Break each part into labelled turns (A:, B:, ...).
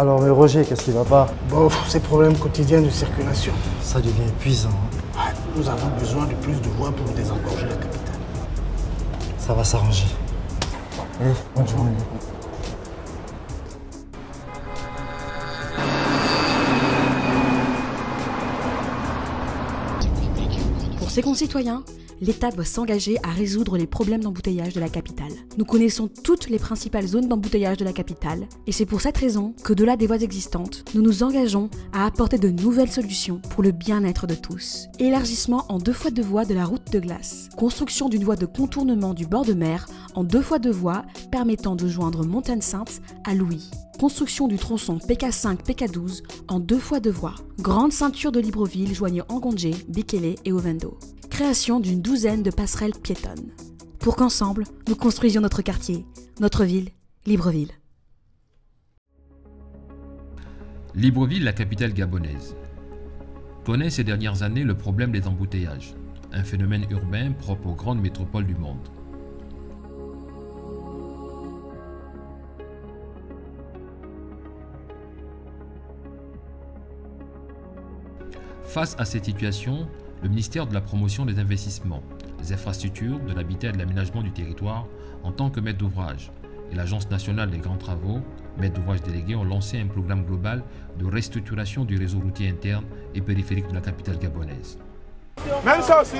A: Alors, mais Roger, qu'est-ce qui va pas?
B: Bon, ces problèmes quotidiens de circulation.
A: Ça devient épuisant.
B: Ouais, nous avons besoin de plus de voies pour désengorger la capitale.
A: Ça va s'arranger. Allez, bonne journée.
C: Pour ses concitoyens, l'État doit s'engager à résoudre les problèmes d'embouteillage de la capitale. Nous connaissons toutes les principales zones d'embouteillage de la capitale et c'est pour cette raison qu'au-delà des voies existantes, nous nous engageons à apporter de nouvelles solutions pour le bien-être de tous. Élargissement en 2 fois 2 voies de la route de glace. Construction d'une voie de contournement du bord de mer en 2 fois 2 voies permettant de joindre Montagne-Sainte à Louis. Construction du tronçon PK5-PK12 en 2 fois 2 voies. Grande ceinture de Libreville joignant Angondjé, Bikele et Ovendo. Création d'une 12aine de passerelles piétonnes. Pour qu'ensemble, nous construisions notre quartier, notre ville, Libreville.
D: Libreville, la capitale gabonaise, connaît ces dernières années le problème des embouteillages, un phénomène urbain propre aux grandes métropoles du monde. Face à cette situation, le ministère de la Promotion des Investissements, des Infrastructures, de l'Habitat et de l'Aménagement du Territoire, en tant que maître d'ouvrage, et l'Agence nationale des grands travaux, maître d'ouvrage délégué, ont lancé un programme global de restructuration du réseau routier interne et périphérique de la capitale gabonaise.
E: Même ça aussi.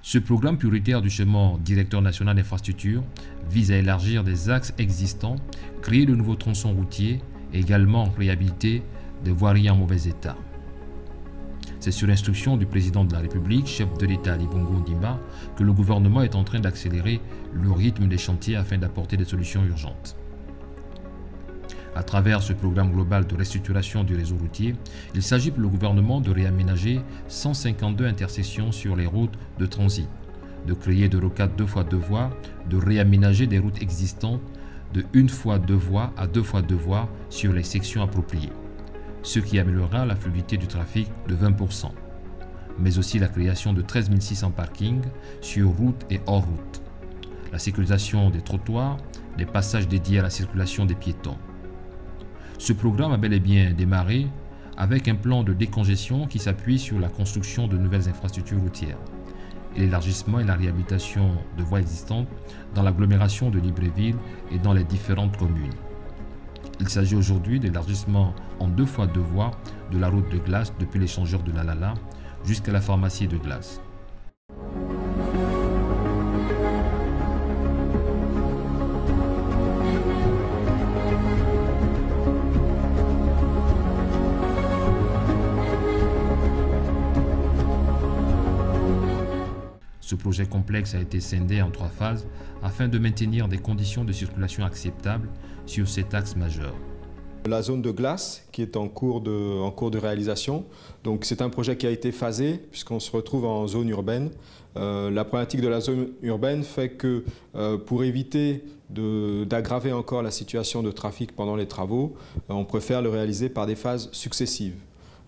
D: Ce programme prioritaire du chemin directeur national d'infrastructure vise à élargir des axes existants, créer de nouveaux tronçons routiers et également réhabiliter des voiries en mauvais état. C'est sur instruction du président de la République, chef de l'État Ali Bongo Ondimba, que le gouvernement est en train d'accélérer le rythme des chantiers afin d'apporter des solutions urgentes. À travers ce programme global de restructuration du réseau routier, il s'agit pour le gouvernement de réaménager 152 intersections sur les routes de transit, de créer de rocades 2 fois 2 voies, de réaménager des routes existantes de 1 fois 2 voies à 2 fois 2 voies sur les sections appropriées, ce qui améliorera la fluidité du trafic de 20%, mais aussi la création de 13 600 parkings sur route et hors route, la sécurisation des trottoirs, des passages dédiés à la circulation des piétons. Ce programme a bel et bien démarré avec un plan de décongestion qui s'appuie sur la construction de nouvelles infrastructures routières et l'élargissement et la réhabilitation de voies existantes dans l'agglomération de Libreville et dans les différentes communes. Il s'agit aujourd'hui d'élargissement en 2 fois 2 voies de la route de glace depuis l'échangeur de la Lala jusqu'à la pharmacie de glace. Ce projet complexe a été scindé en 3 phases afin de maintenir des conditions de circulation acceptables sur cet axe majeur.
F: La zone de glace qui est en cours de réalisation, donc c'est un projet qui a été phasé puisqu'on se retrouve en zone urbaine. La problématique de la zone urbaine fait que pour éviter d'aggraver encore la situation de trafic pendant les travaux, on préfère le réaliser par des phases successives.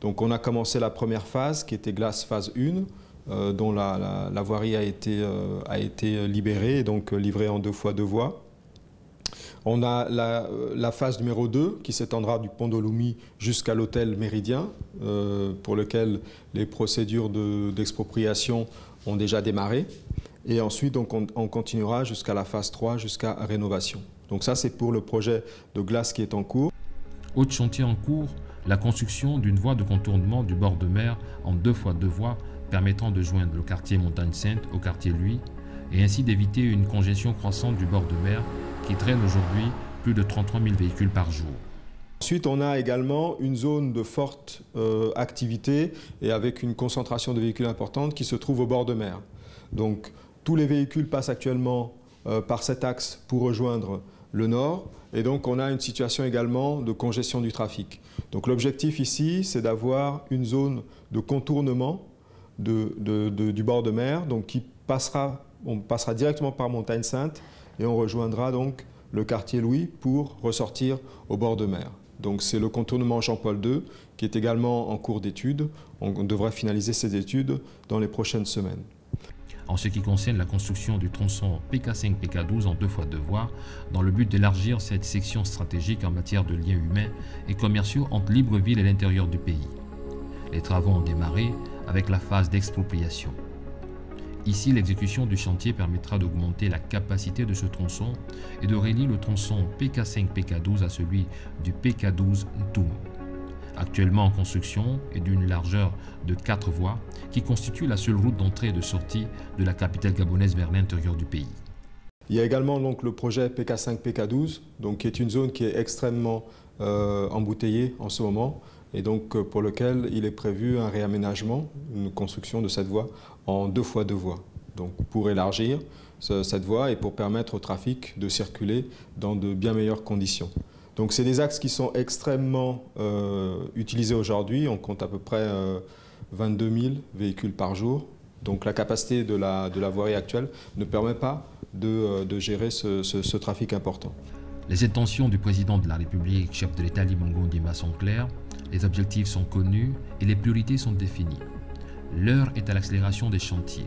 F: Donc on a commencé la première phase qui était glace phase 1. Dont la voirie a été libérée et donc livrée en 2 fois 2 voies. On a la phase numéro 2 qui s'étendra du pont d'Oloumi jusqu'à l'hôtel Méridien, pour lequel les procédures d'expropriation ont déjà démarré. Et ensuite, donc, on continuera jusqu'à la phase 3, jusqu'à rénovation. Donc ça, c'est pour le projet de glace qui est en cours.
D: Autre chantier en cours, la construction d'une voie de contournement du bord de mer en 2 fois 2 voies permettant de joindre le quartier Montagne-Sainte au quartier Louis et ainsi d'éviter une congestion croissante du bord de mer qui traîne aujourd'hui plus de 33 000 véhicules par jour.
F: Ensuite, on a également une zone de forte activité et avec une concentration de véhicules importante qui se trouve au bord de mer. Donc, tous les véhicules passent actuellement par cet axe pour rejoindre le nord et donc on a une situation également de congestion du trafic. Donc, l'objectif ici, c'est d'avoir une zone de contournement du bord de mer, donc on passera directement par Montagne-Sainte et on rejoindra donc le quartier Louis pour ressortir au bord de mer. Donc c'est le contournement Jean-Paul II qui est également en cours d'étude. On devrait finaliser ces études dans les prochaines semaines.
D: En ce qui concerne la construction du tronçon PK5-PK12 en 2x2 voies, dans le but d'élargir cette section stratégique en matière de liens humains et commerciaux entre Libreville et l'intérieur du pays. Les travaux ont démarré avec la phase d'expropriation. Ici, l'exécution du chantier permettra d'augmenter la capacité de ce tronçon et de relier le tronçon PK5-PK12 à celui du PK12-Ntoum, actuellement en construction et d'une largeur de 4 voies, qui constitue la seule route d'entrée et de sortie de la capitale gabonaise vers l'intérieur du pays.
F: Il y a également donc le projet PK5-PK12, qui est une zone qui est extrêmement embouteillée en ce moment, et donc pour lequel il est prévu un réaménagement, une construction de cette voie en 2x2 voies, donc pour élargir cette voie et pour permettre au trafic de circuler dans de bien meilleures conditions. Donc c'est des axes qui sont extrêmement utilisés aujourd'hui. On compte à peu près 22 000 véhicules par jour. Donc la capacité de la voirie actuelle ne permet pas de gérer ce trafic important.
D: Les intentions du président de la République, chef de l'État Limongo Ondimba, sont claires, les objectifs sont connus et les priorités sont définies. L'heure est à l'accélération des chantiers.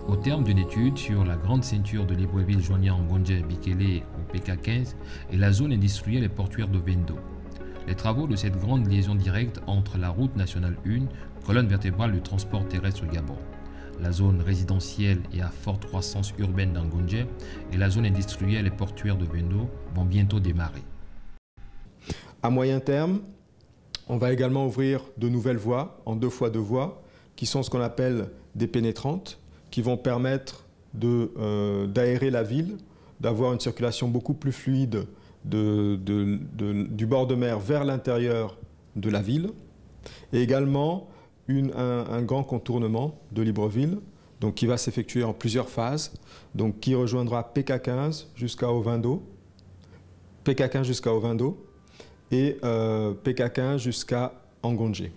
D: Au terme d'une étude sur la grande ceinture de Libreville joignant Ngonje-Bikele au PK15 et la zone industrielle et portuaire de Vendo, les travaux de cette grande liaison directe entre la route nationale 1, colonne vertébrale du transport terrestre au Gabon, la zone résidentielle et à forte croissance urbaine d'Ngonje et la zone industrielle et portuaire de Vendo vont bientôt démarrer.
F: À moyen terme, on va également ouvrir de nouvelles voies en 2x2 voies qui sont ce qu'on appelle des pénétrantes, qui vont permettre d'aérer la ville, d'avoir une circulation beaucoup plus fluide du bord de mer vers l'intérieur de la ville, et également un grand contournement de Libreville, donc qui va s'effectuer en plusieurs phases, donc qui rejoindra PK15 jusqu'à Ovendo, PK15 jusqu'à Ovendo et PK15 jusqu'à Ngonje.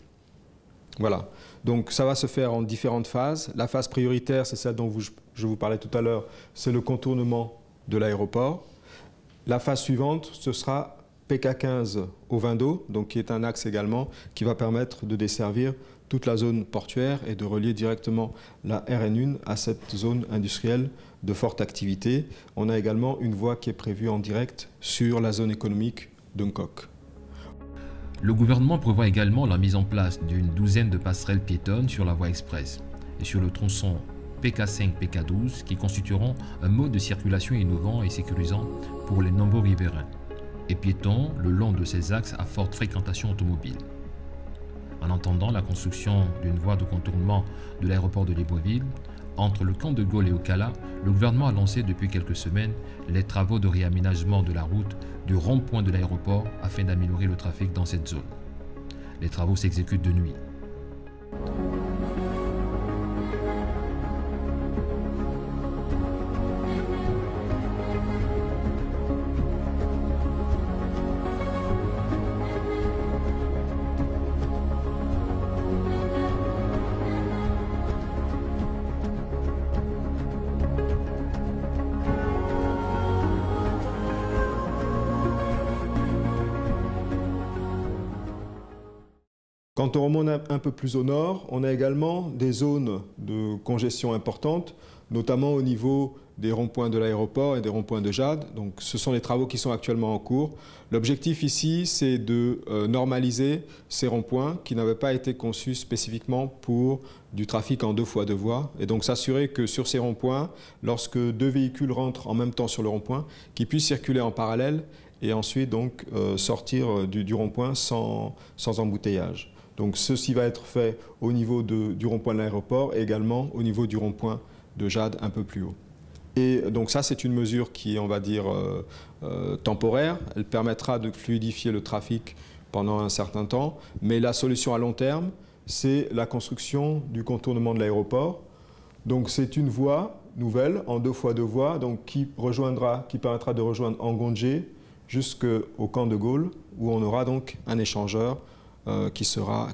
F: Voilà, donc ça va se faire en différentes phases. La phase prioritaire, c'est celle dont je vous parlais tout à l'heure, c'est le contournement de l'aéroport. La phase suivante, ce sera PK15 Ovendo, donc qui est un axe également qui va permettre de desservir toute la zone portuaire et de relier directement la RN1 à cette zone industrielle de forte activité. On a également une voie qui est prévue en direct sur la zone économique de Nkok.
D: Le gouvernement prévoit également la mise en place d'une douzaine de passerelles piétonnes sur la voie express et sur le tronçon PK5-PK12 qui constitueront un mode de circulation innovant et sécurisant pour les nombreux riverains et piétons le long de ces axes à forte fréquentation automobile. En attendant la construction d'une voie de contournement de l'aéroport de Libreville, entre le camp de Gaulle et Okala, le gouvernement a lancé depuis quelques semaines les travaux de réaménagement de la route du rond-point de l'aéroport afin d'améliorer le trafic dans cette zone. Les travaux s'exécutent de nuit.
F: Quand on remonte un peu plus au nord, on a également des zones de congestion importantes, notamment au niveau des ronds-points de l'aéroport et des ronds-points de Jade. Donc, ce sont les travaux qui sont actuellement en cours. L'objectif ici, c'est de normaliser ces ronds-points qui n'avaient pas été conçus spécifiquement pour du trafic en 2x2 voies. Et donc s'assurer que sur ces ronds-points, lorsque deux véhicules rentrent en même temps sur le rond-point, qu'ils puissent circuler en parallèle et ensuite donc sortir du rond-point sans embouteillage. Donc ceci va être fait au niveau du rond-point de l'aéroport et également au niveau du rond-point de Jade un peu plus haut. Et donc ça, c'est une mesure qui est, on va dire, temporaire. Elle permettra de fluidifier le trafic pendant un certain temps. Mais la solution à long terme, c'est la construction du contournement de l'aéroport. Donc c'est une voie nouvelle en 2x2 voies donc, qui permettra de rejoindre Ngonje jusqu'au camp de Gaulle où on aura donc un échangeur qui sera